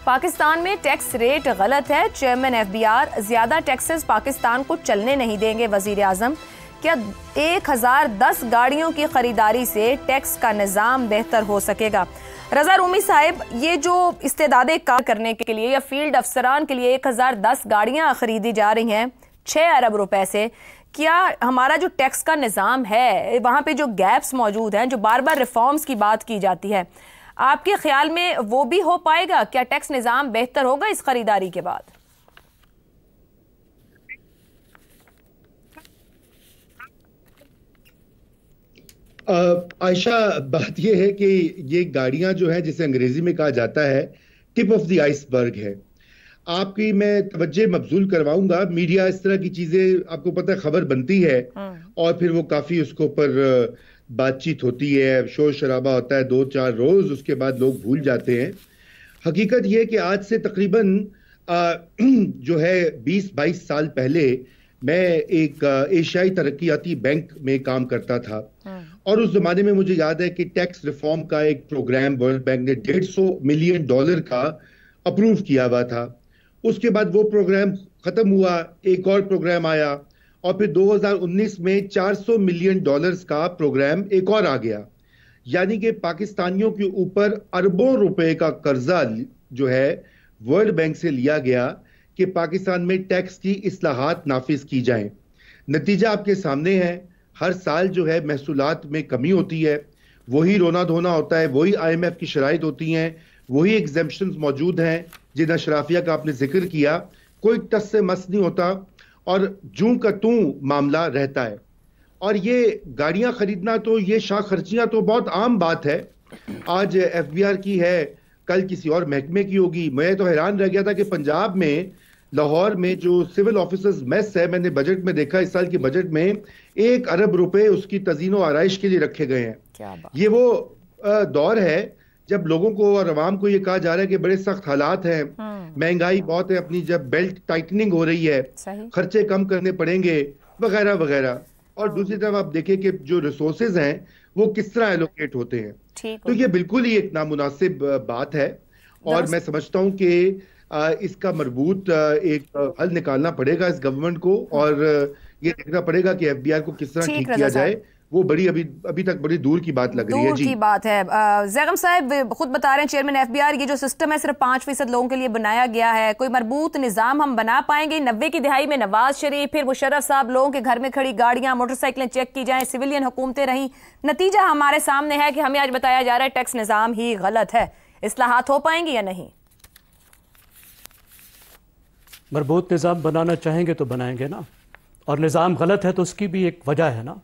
पाकिस्तान में tax rate गलत है, चेयरमैन एफबीआर। ज्यादा टैक्सेस पाकिस्तान को चलने नहीं देंगे वजीर आजम। क्या 1010 गाड़ियों की खरीदारी से टैक्स का निज़ाम बेहतर हो सकेगा? रजा रूमी साहिब, ये जो इस्तेदादे कार करने के लिए या फील्ड अफसरान के लिए 1010 गाड़ियां खरीदी जा रही हैं 6 अरब रुपए से, क्या हमारा जो टैक्स का निज़ाम है वहाँ पे जो गैप्स मौजूद हैं, जो बार बार रिफॉर्म्स की बात की जाती है, आपके ख्याल में वो भी हो पाएगा? क्या टैक्स निज़ाम बेहतर होगा इस खरीदारी के बाद? आयशा, बात यह है कि ये गाड़ियां जो है, जिसे अंग्रेजी में कहा जाता है टिप ऑफ द आइसबर्ग है। आपकी मैं तवज्जो मबजूल करवाऊंगा। मीडिया इस तरह की चीजें, आपको पता है, खबर बनती है और फिर वो काफी उसके ऊपर बातचीत होती है, शोर शराबा होता है 2-4 रोज, उसके बाद लोग भूल जाते हैं। हकीकत यह है कि आज से तकरीबन जो है 20-22 साल पहले मैं एक एशियाई तरक्याती बैंक में काम करता था और उस जमाने में मुझे याद है कि टैक्स रिफॉर्म का एक प्रोग्राम वर्ल्ड बैंक ने $150 मिलियन का अप्रूव किया हुआ था। उसके बाद वो प्रोग्राम खत्म हुआ, एक और प्रोग्राम आया और फिर 2019 में $400 मिलियन का प्रोग्राम एक और आ गया। यानी कि पाकिस्तानियों के ऊपर अरबों रुपए का कर्जा जो है वर्ल्ड बैंक से लिया गया कि पाकिस्तान में टैक्स की इस्लाहात नाफिज की जाएं। नतीजा आपके सामने है। हर साल जो है महसूलात में कमी होती है, वही रोना धोना होता है, वही IMF की शराइत होती हैं, वही एग्जेम्पशंस मौजूद हैं जिन अशराफिया का आपने जिक्र किया। कोई टस से मस नहीं होता और जूं का तूं मामला रहता है। और ये गाड़ियां खरीदना, तो ये शाह खर्चियां तो बहुत आम बात है। आज FBR की है, कल किसी और महकमे की होगी। मैं तो हैरान रह गया था कि पंजाब में लाहौर में जो सिविल ऑफिसर्स मेस है, मैंने बजट में देखा, इस साल के बजट में 1 अरब रुपए उसकी तज़ीनो आराइश के लिए रखे गए हैं। ये वो दौर है जब लोगों को और अवाम को ये कहा जा रहा है कि बड़े सख्त हालात हैं, महंगाई बहुत है, अपनी जब बेल्ट टाइटनिंग हो रही है, खर्चे कम करने पड़ेंगे वगैरह वगैरह। और दूसरी तरफ आप देखें कि जो रिसोर्सेज हैं वो किस तरह एलोकेट होते हैं। तो ये बिल्कुल ही एक नामुनासिब बात है और मैं समझता हूं कि इसका मरबूत एक हल निकालना पड़ेगा इस गवर्नमेंट को और ये देखना पड़ेगा कि FBR को किस तरह ठीक किया जाए। वो बड़ी अभी तक बड़ी दूर की बात लग रही है। दूर की बात है। जैगम साहब खुद बता रहे हैं, चेयरमैन FBR, ये जो सिस्टम है सिर्फ 5% लोगों के लिए बनाया गया है। कोई मरबूत निजाम हम बना पाएंगे? 90 की दिहाई में नवाज शरीफ, फिर मुशर्रफ साहब, लोगों के घर में खड़ी गाड़ियां, मोटरसाइकिलें चेक की जाएं, सिविलियन हुकूमतें रहीं। नतीजा हमारे सामने है कि हमें आज बताया जा रहा है टैक्स निजाम ही गलत है। इस्लाहात हो पाएंगी या नहीं? मरबूत निज़ाम बनाना चाहेंगे तो बनाएंगे ना, और निज़ाम गलत है तो उसकी भी एक वजह है ना,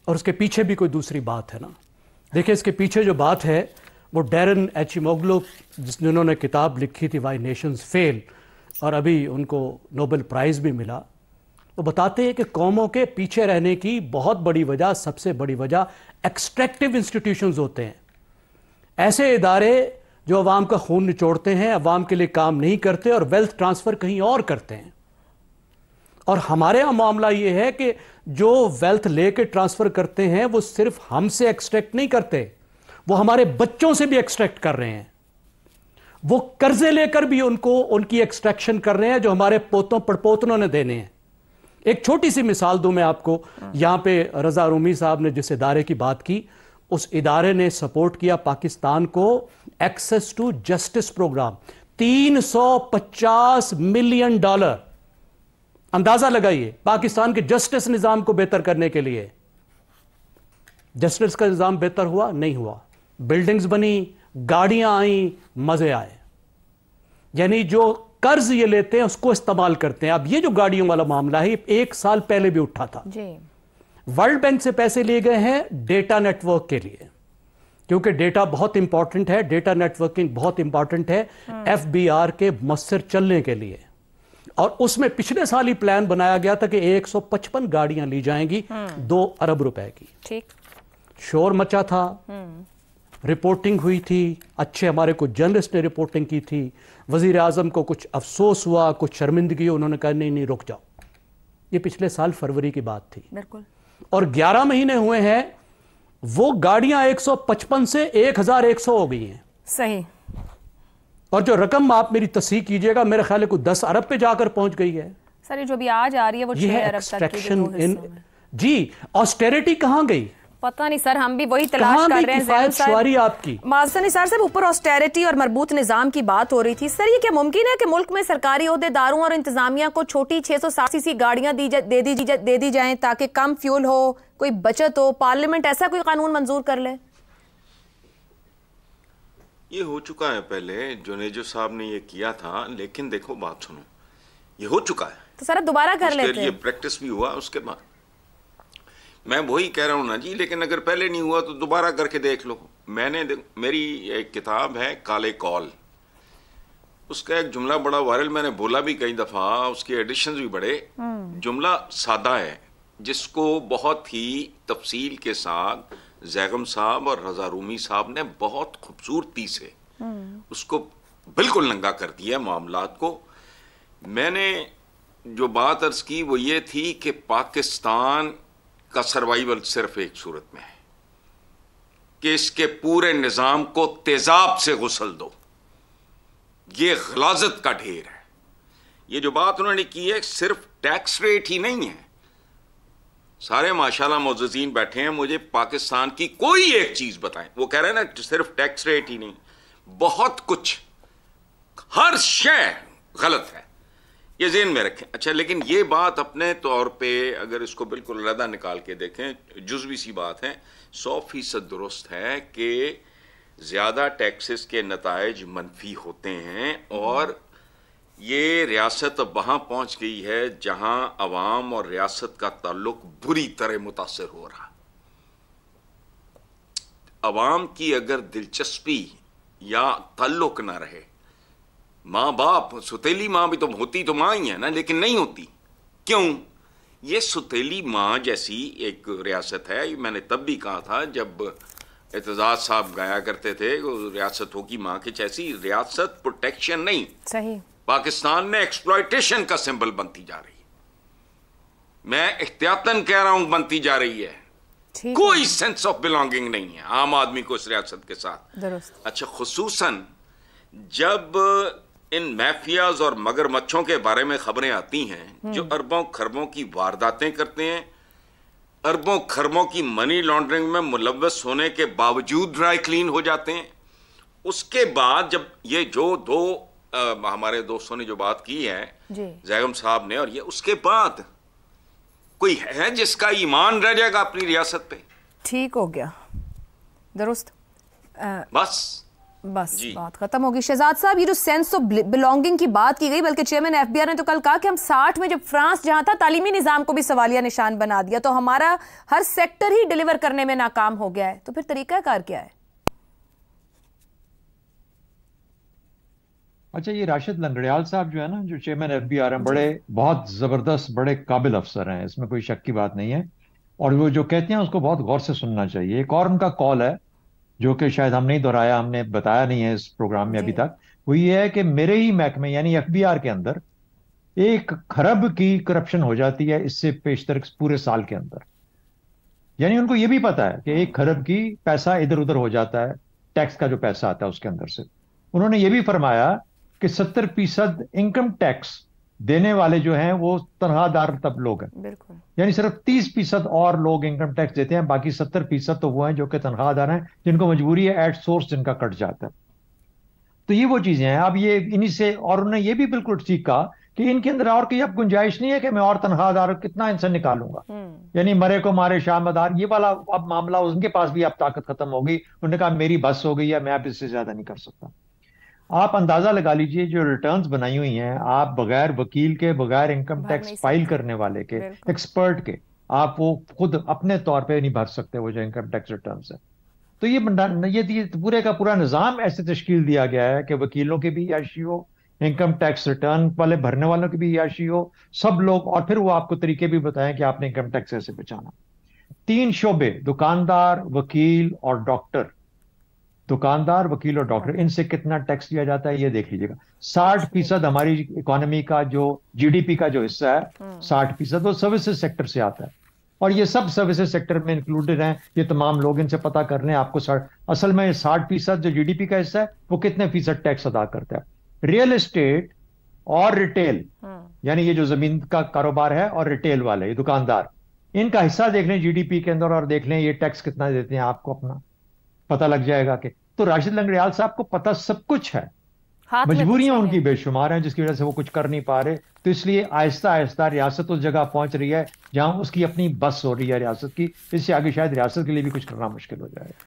और उसके पीछे भी कोई दूसरी बात है ना। देखिए, इसके पीछे जो बात है वो डैरन एचिमोग्लू, जिन्होंने किताब लिखी थी वाई नेशंस फेल, और अभी उनको नोबेल प्राइज़ भी मिला, वो बताते हैं कि कौमों के पीछे रहने की बहुत बड़ी वजह, सबसे बड़ी वजह एक्सट्रैक्टिव इंस्टीट्यूशंस होते हैं। ऐसे इदारे जो अवाम का खून निचोड़ते हैं, अवाम के लिए काम नहीं करते और वेल्थ ट्रांसफ़र कहीं और करते हैं। और हमारे यहाँ मामला ये है कि जो वेल्थ लेके ट्रांसफ़र करते हैं वो सिर्फ हमसे एक्सट्रैक्ट नहीं करते, वो हमारे बच्चों से भी एक्सट्रैक्ट कर रहे हैं। वो कर्जे लेकर भी उनको उनकी एक्सट्रैक्शन कर रहे हैं जो हमारे पोतों पड़पोतनों ने देने हैं। एक छोटी सी मिसाल दूं मैं आपको। यहां पे रजा रूमी साहब ने जिस इदारे की बात की, उस इदारे ने सपोर्ट किया पाकिस्तान को access to justice program, $350 million. अंदाजा लगाइए, पाकिस्तान के जस्टिस निजाम को बेहतर करने के लिए। जस्टिस का निजाम बेहतर हुआ? नहीं हुआ। बिल्डिंग्स बनी, गाड़ियां आई, मजे आए। यानी जो कर्ज ये लेते हैं उसको इस्तेमाल करते हैं। अब ये जो गाड़ियों वाला मामला है, 1 साल पहले भी उठा था जी। वर्ल्ड बैंक से पैसे लिए गए हैं डेटा नेटवर्क के लिए, क्योंकि डेटा बहुत इंपॉर्टेंट है, डेटा नेटवर्किंग बहुत इंपॉर्टेंट है FBR के मस्सर चलने के लिए। और उसमें पिछले साल ही प्लान बनाया गया था कि 155 गाड़ियां ली जाएंगी 2 अरब रुपए की। ठीक, शोर मचा था, रिपोर्टिंग हुई थी, अच्छे हमारे कुछ जर्नलिस्ट ने रिपोर्टिंग की थी। वजीर आजम को कुछ अफसोस हुआ, कुछ शर्मिंदगी, उन्होंने कहा नहीं नहीं रुक जाओ। ये पिछले साल फरवरी की बात थी। बिल्कुल। और 11 महीने हुए हैं, वो गाड़ियां 155 से 1100 हो गई हैं। सही। और जो रकम आप मेरी तस्दीक कीजिएगा, मेरे ख्याल है कोई 10 अरब पे जाकर पहुंच गई है। सर ये जो भी आज आ रही है वो 6 अरब तक की भी दो हिस्सों में। जी, ऑस्टेरिटी कहां गई? पता नहीं सर, हम भी वही तलाश कर रहे हैं। आपकी मास्टर निसार साहब, ऊपर ऑस्टेरिटी और मरबूत निजाम की बात हो रही थी। सर ये क्या मुमकिन है कि मुल्क में सरकारी ओहदेदारों और इंतजामिया को छोटी 660 सीसी गाड़ियां दे दी जाएं ताकि कम फ्यूल हो, कोई बचत हो? पार्लियामेंट ऐसा कोई कानून मंजूर कर ले? ये हो चुका है पहले, जुनेजो साहब ने ये किया था, लेकिन देखो बात सुनो, ये हो चुका है तो सर दोबारा कर लेते हैं। ये प्रैक्टिस भी हुआ उसके बाद। मैं वही कह रहा हूँ ना जी, लेकिन अगर पहले नहीं हुआ तो दोबारा करके देख लो। मेरी एक किताब है काले कॉल, उसका एक जुमला बड़ा वायरल, मैंने बोला भी कई दफा, उसके एडिशंस भी बड़े। जुमला सादा है जिसको बहुत ही तफसील के साथ जैगम साहब और रजा रूमी साहब ने बहुत खूबसूरती से उसको बिल्कुल नंगा कर दिया मामलात को। मैंने जो बात अर्ज की वो ये थी कि पाकिस्तान का सर्वाइवल सिर्फ एक सूरत में है कि इसके पूरे निजाम को तेजाब से गुसल दो। ये गलाजत का ढेर है। ये जो बात उन्होंने की है सिर्फ टैक्स रेट ही नहीं है। सारे माशाल्लाह मुअज़्ज़िज़ीन बैठे हैं, मुझे पाकिस्तान की कोई एक चीज बताएं। वो कह रहे हैं ना सिर्फ टैक्स रेट ही नहीं, बहुत कुछ, हर शय गलत है, ये ज़हन में रखें। अच्छा, लेकिन ये बात अपने तौर पे अगर इसको बिल्कुल अलग निकाल के देखें, जुज़वी सी बात है, 100% दुरुस्त है कि ज़्यादा टैक्सेस के नताइज मनफी होते हैं और ये रियासत अब वहाँ पहुँच गई है जहाँ अवाम और रियासत का ताल्लुक बुरी तरह मुतासर हो रहा। अवाम की अगर दिलचस्पी या ताल्लुक ना रहे, माँ बाप, सुतेली माँ भी तो होती तो माँ ही है ना, लेकिन नहीं होती। क्यों? ये सुतेली माँ जैसी एक रियासत है। मैंने तब भी कहा था जब एतजाज साहब गाया करते थे, रियासत होगी माँ की जैसी। रियासत प्रोटेक्शन नहीं, सही, पाकिस्तान में एक्सप्लॉयटेशन का सिंबल बनती जा रही है। मैं एहतियातन कह रहा हूं, बनती जा रही है। कोई सेंस ऑफ बिलोंगिंग नहीं है आम आदमी को इस रियासत के साथ। अच्छा, खुसूसन जब इन माफियाज और मगरमच्छों के बारे में खबरें आती हैं जो अरबों खरबों की वारदातें करते हैं, अरबों खरबों की मनी लॉन्ड्रिंग में मुलव्वस होने के बावजूद ड्राई क्लीन हो जाते हैं, उसके बाद जब ये जो दो हमारे दोस्तों ने जो बात की है जैगम साहब ने और ये, उसके बाद कोई है जिसका ईमान रह जाएगा अपनी रियासत पे? ठीक हो गया, दुरुस्त, बस बात खत्म होगी। शहजाद साहब, ये जो सेंस ऑफ बिलोंगिंग की बात की गई, बल्कि चेयरमैन एफबीआर ने तो कल कहा कि हम 60 में जब फ्रांस जहां था तालीमी निजाम को भी सवालिया निशान बना दिया, तो हमारा हर सेक्टर ही डिलीवर करने में नाकाम हो गया है। तो फिर तरीकाकार क्या है? अच्छा, ये राशिद लंगड़ियाल साहब जो है ना, जो चेयरमैन एफबीआर हैं, बड़े बहुत जबरदस्त, बड़े काबिल अफसर हैं, इसमें कोई शक की बात नहीं है। और वो जो कहते हैं उसको बहुत गौर से सुनना चाहिए। एक और उनका कॉल है जो कि शायद हम नहीं दोहराया, हमने बताया नहीं है इस प्रोग्राम में अभी तक, वो ये है कि मेरे ही महकमे यानी एफबीआर के अंदर 1 खरब की करप्शन हो जाती है इससे पेशतर पूरे साल के अंदर। यानी उनको ये भी पता है कि 1 खरब की पैसा इधर उधर हो जाता है, टैक्स का जो पैसा आता है उसके अंदर से। उन्होंने ये भी फरमाया कि 70% इनकम टैक्स देने वाले जो हैं वो तनख्वाहदार तब लोग हैं, बिल्कुल, यानी सिर्फ 30% और लोग इनकम टैक्स देते हैं, बाकी 70% तो वो हैं जो कि तनख्वाहदार हैं, जिनको मजबूरी है, एट सोर्स जिनका कट जाता है। तो ये वो चीजें हैं। अब ये इन्हीं से, और उन्होंने ये भी बिल्कुल ठीक कहा कि इनके अंदर और कोई अब गुंजाइश नहीं है कि मैं और तनख्वाहदार कितना इनसे निकालूंगा, यानी मरे को मारे शामदार, ये वाला अब मामला उनके पास भी अब ताकत खत्म हो गई। उन्होंने कहा मेरी बस हो गई है, मैं अब इससे ज्यादा नहीं कर सकता। आप अंदाजा लगा लीजिए, जो रिटर्न्स बनाई हुई हैं, आप बगैर वकील के, बगैर इनकम टैक्स फाइल करने वाले के, एक्सपर्ट के, आप वो खुद अपने तौर पे नहीं भर सकते वो जो इनकम टैक्स रिटर्न्स है। तो ये पूरे का पूरा निजाम ऐसे तश्कील दिया गया है कि वकीलों की भी याशी हो, इनकम टैक्स रिटर्न वाले भरने वालों की भी याशी हो, सब लोग, और फिर वो आपको तरीके भी बताएं कि आपने इनकम टैक्स कैसे बचाना। 3 शोबे, दुकानदार, वकील और डॉक्टर, दुकानदार, वकील और डॉक्टर, इनसे कितना टैक्स लिया जाता है ये देख लीजिएगा। 60% हमारी इकोनॉमी का जो जीडीपी का जो हिस्सा है, 60% वो सर्विसेज सेक्टर से आता है। और ये सब सर्विसेज सेक्टर में इंक्लूडेड हैं। ये तमाम लोग, इनसे पता कर रहे हैं आपको असल में 60% जो जीडीपी का हिस्सा है वो कितने फीसद टैक्स अदा करता है। रियल एस्टेट और रिटेल, यानी ये जो जमीन का कारोबार है, और रिटेल वाले, ये दुकानदार, इनका हिस्सा देख लें जीडीपी के अंदर और देख लें ये टैक्स कितना देते हैं, आपको अपना पता लग जाएगा। कि तो राशिद लंगड़ियाल साहब को पता सब कुछ है, हाथ में मजबूरियां कुछ नहीं उनकी है। बेशुमार हैं जिसकी वजह से वो कुछ कर नहीं पा रहे। तो इसलिए आहिस्ता आहिस्ता रियासत उस जगह पहुंच रही है जहां उसकी अपनी बस हो रही है रियासत की। इससे आगे शायद रियासत के लिए भी कुछ करना मुश्किल हो जाएगा।